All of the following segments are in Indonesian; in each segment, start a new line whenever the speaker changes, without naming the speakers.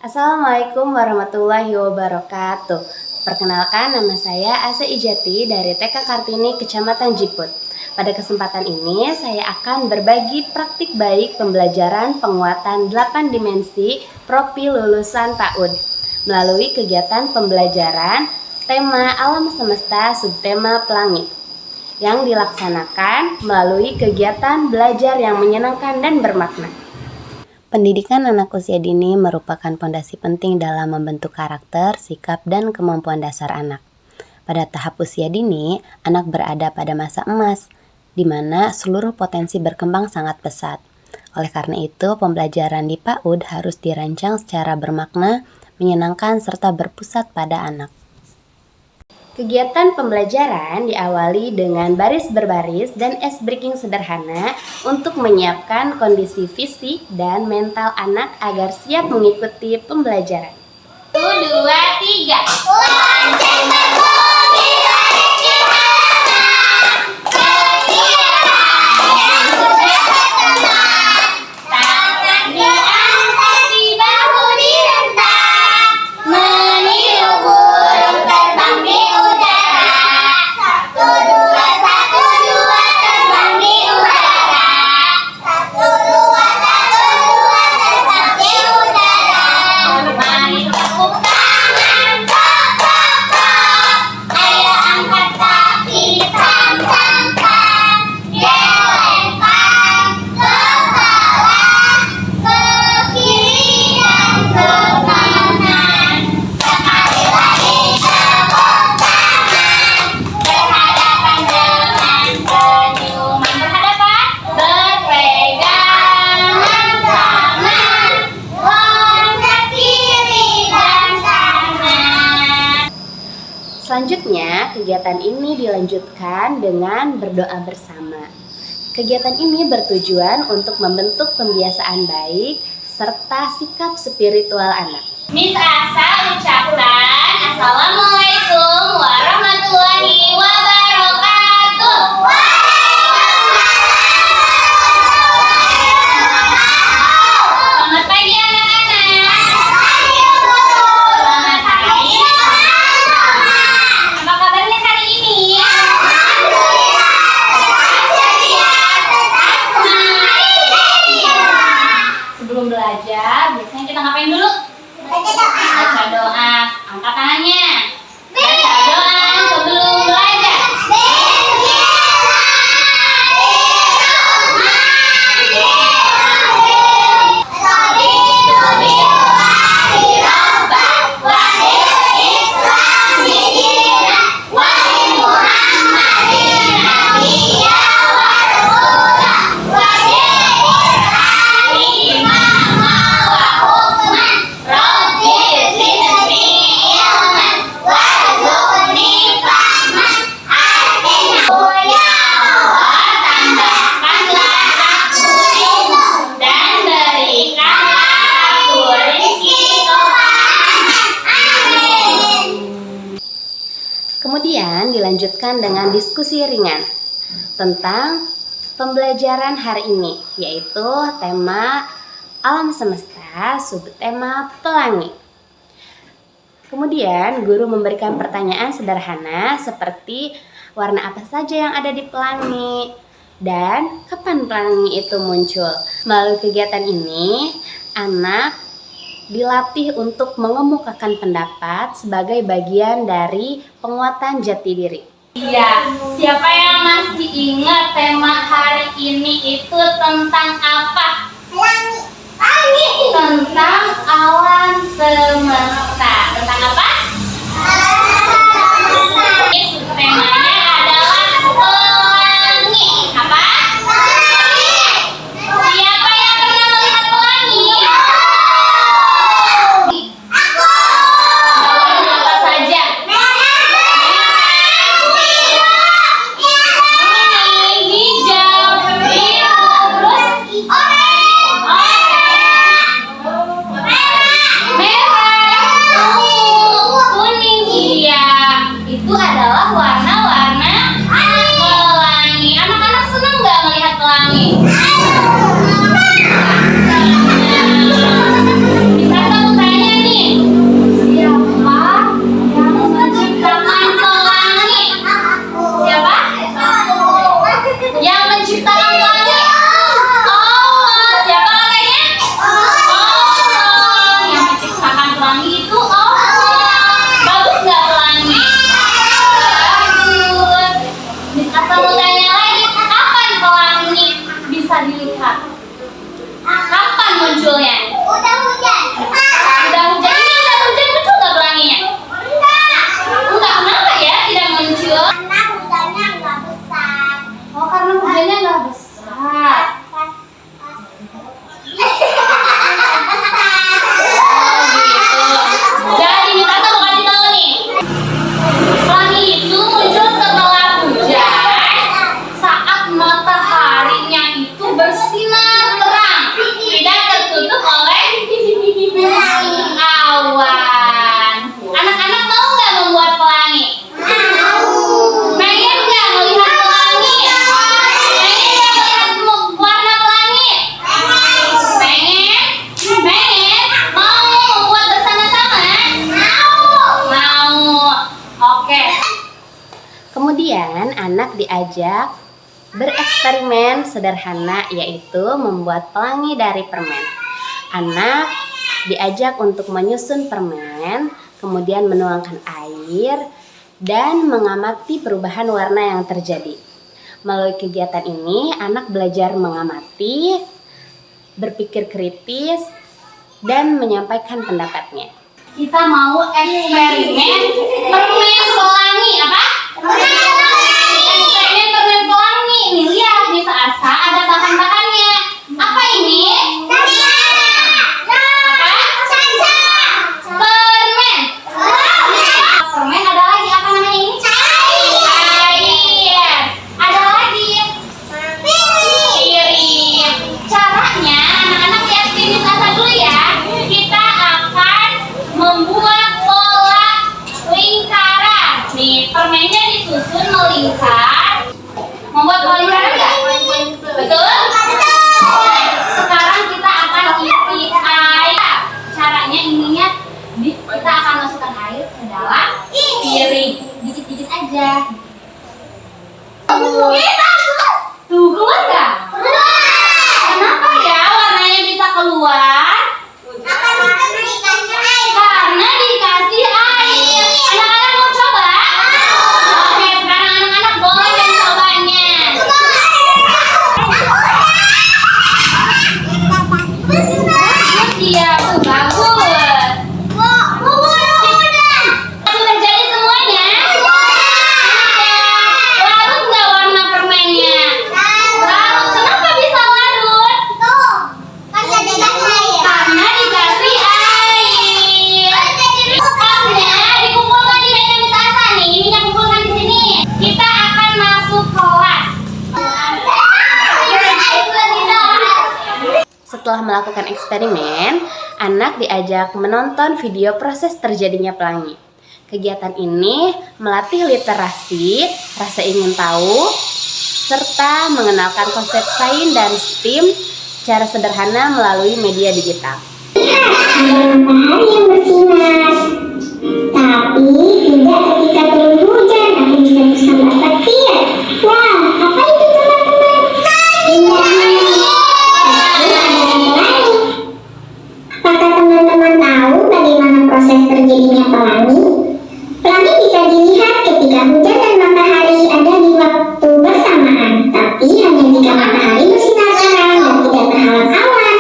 Assalamualaikum warahmatullahi wabarakatuh. Perkenalkan, nama saya Asa Ijati dari TK Kartini, Kecamatan Jiput. Pada kesempatan ini, saya akan berbagi praktik baik pembelajaran penguatan 8 dimensi profil lulusan PAUD melalui kegiatan pembelajaran tema Alam Semesta Subtema Pelangi yang dilaksanakan melalui kegiatan belajar yang menyenangkan dan bermakna. Pendidikan anak usia dini merupakan fondasi penting dalam membentuk karakter, sikap, dan kemampuan dasar anak. Pada tahap usia dini, anak berada pada masa emas, di mana seluruh potensi berkembang sangat pesat. Oleh karena itu, pembelajaran di PAUD harus dirancang secara bermakna, menyenangkan, serta berpusat pada anak. Kegiatan pembelajaran diawali dengan baris berbaris dan ice breaking sederhana untuk menyiapkan kondisi fisik dan mental anak agar siap mengikuti pembelajaran. 1, 2, 3. Lonceng berbunyi langit cahaya, setiap yang sudah berteman, tangan diangkat di bahu direntang, meniup burung terbang di udara. 1, 2, 1, 2 terbang di udara. 1, 2, 1, 2 terbang di udara. Mari tepuk tangan, tok, tok, tok. Ayo angkat kaki, tam, tam, tam. Gelengkan kepala ke kiri dan ke kanan. Sekali lagi tepuk tangan. Berhadapan dengan senyuman. Berhadapan, berpegangan tangan. Loncat kiri dan kanan. Selanjutnya, kegiatan ini dilanjutkan dengan berdoa bersama. Kegiatan ini bertujuan untuk membentuk pembiasaan baik serta sikap spiritual anak. Miss Asa ucapkan Assalamualaikum warahmatullahi wabarakatuh. Selamat pagi anak-anak. Selamat pagi. Apa kabarnya hari ini? Sebelum belajar, biasanya kita ngapain dulu? Baca doa. Angkat tangannya. Baca doa sebelum belajar. Kemudian dilanjutkan dengan diskusi ringan tentang pembelajaran hari ini, yaitu tema Alam Semesta Subtema Pelangi. Kemudian guru memberikan pertanyaan sederhana seperti warna apa saja yang ada di pelangi dan kapan pelangi itu muncul. Melalui kegiatan ini, anak dilatih untuk mengemukakan pendapat sebagai bagian dari penguatan jati diri. Iya, siapa yang masih ingat tema hari ini itu tentang apa? Pelangi. Tentang alam semesta. Tentang apa? Temanya adalah pelangi. Apa? Siapa yang pernah melihat pelangi? Apa saja? Kuning, hijau, biru, terus oranye. anak diajak bereksperimen sederhana, yaitu membuat pelangi dari permen. Anak diajak untuk menyusun permen, kemudian menuangkan air, dan mengamati perubahan warna yang terjadi. Melalui kegiatan ini, anak belajar mengamati, berpikir kritis, dan menyampaikan pendapatnya. Kita mau eksperimen permen pelangi. Apa? Eksperimen permen pelangi. Nih lihat, di Asa ada bahan-bahannya. Apa ini? Permen. Permen ada lagi, apa namanya ini? Cair. Ada lagi? Piring. Caranya, anak-anak lihat sini Asa dulu ya. Kita akan membuat pola lingkaran. Nih, permennya disusun melingkar. Membuat pola lingkaran enggak? Betul? Sekarang kita akan isi air. Caranya ininya kita akan masukkan air ke dalam piring. Dikit-dikit aja. Tuh, keluar nggak? Kenapa ya warnanya bisa keluar? Karena dikasih air. Anak-anak mau coba? Oke, sekarang anak-anak boleh mencobanya. Iya, tuh bagus. Sudah jadi semuanya? Larut nggak warna permennya? Larut. Kenapa bisa larut? Karena dikasih air. Pokoknya dikumpulkan di meja Miss Asa nih. Ininya kumpulkan di sini. Kita akan masuk kelas. Setelah melakukan eksperimen, anak diajak menonton video proses terjadinya pelangi. Kegiatan ini melatih literasi, rasa ingin tahu, serta mengenalkan konsep sains dan STEAM secara sederhana melalui media digital.
Matahari yang bersinar, tapi tidak ketika turun hujan akan bisa bersama petir. Wah, apa itu teman-teman? Apakah teman-teman tahu bagaimana proses terjadinya pelangi? Pelangi bisa dilihat ketika hujan dan matahari ada di waktu bersamaan, tapi hanya jika matahari bersinar terang dan tidak terhalang awan.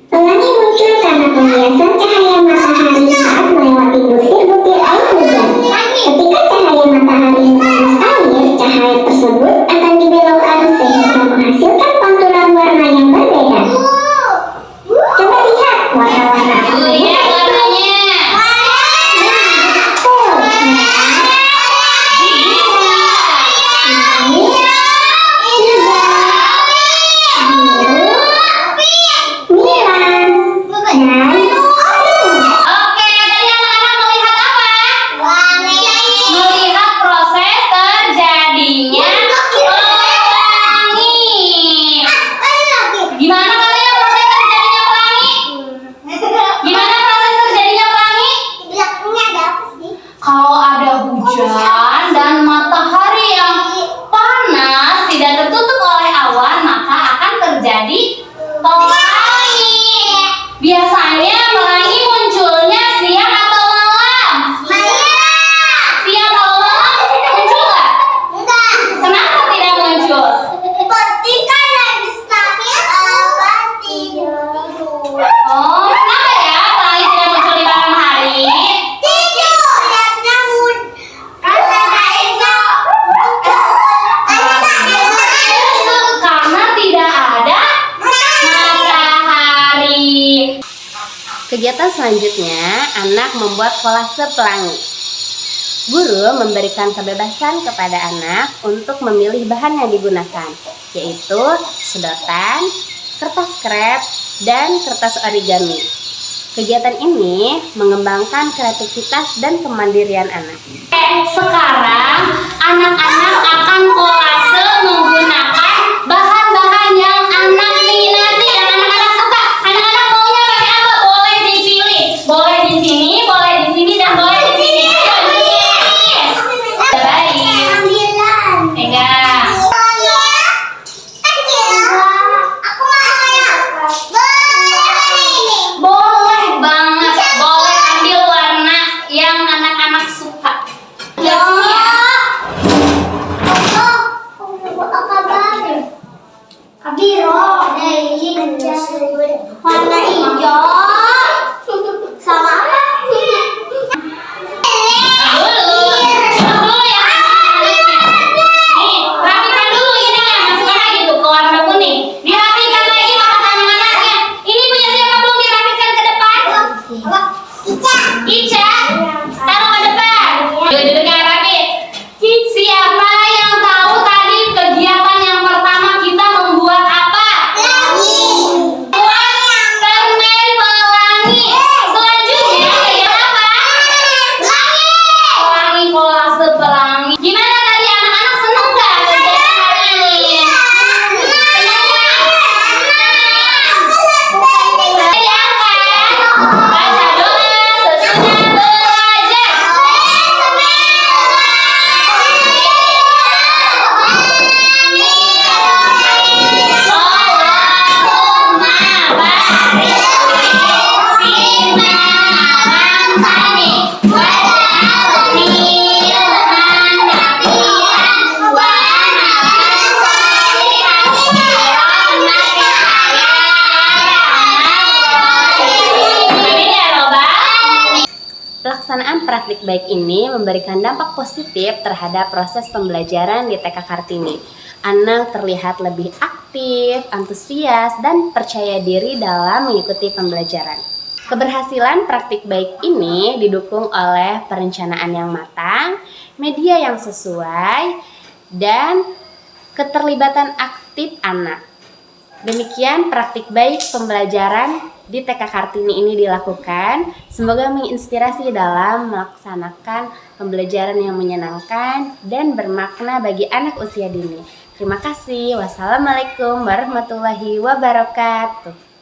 Pelangi muncul karena pembiasan cahaya matahari saat melewati butir-butir air hujan. Ketika cahaya matahari menembus air, cahaya tersebut akan dibelokkan sehingga menghasilkan pantulan warna yang berbeda. Coba lihat warna-warna ini.
Lihat warnanya. Oke, tadi anak-anak melihat apa? Melihat proses terjadinya pelangi. Gimana katanya proses terjadinya pelangi? Gimana proses terjadinya pelangi? Kalau ada hujan dan matahari yang panas tidak tertutup oleh awan, maka akan terjadi pelangi. Biasanya pelangi munculnya siang atau malam? Siang atau malam muncul nggak? Kenapa tidak muncul? Oh, kenapa ya pelangi tidak muncul di malam hari? Karena tidak ada matahari. Kegiatan selanjutnya, anak membuat kolase pelangi. Guru memberikan kebebasan kepada anak untuk memilih bahan yang digunakan, yaitu sedotan, kertas krep, dan kertas origami. Kegiatan ini mengembangkan kreativitas dan kemandirian anak. Sekarang anak-anak akan kolase menggunakan bahan-bahan yang anak minati, yang anak-anak suka. Anak-anak maunya pakai apa? Boleh dipilih. Boleh di sini, boleh di sini, dan boleh di sini. Ayo, di sini. Baik. Pelaksanaan praktik baik ini memberikan dampak positif terhadap proses pembelajaran di TK Kartini. Anak terlihat lebih aktif, antusias, dan percaya diri dalam mengikuti pembelajaran. Keberhasilan praktik baik ini didukung oleh perencanaan yang matang, media yang sesuai, dan keterlibatan aktif anak. Demikian praktik baik pembelajaran di TK Kartini ini dilakukan. Semoga menginspirasi dalam melaksanakan pembelajaran yang menyenangkan dan bermakna bagi anak usia dini. Terima kasih. Wassalamualaikum warahmatullahi wabarakatuh.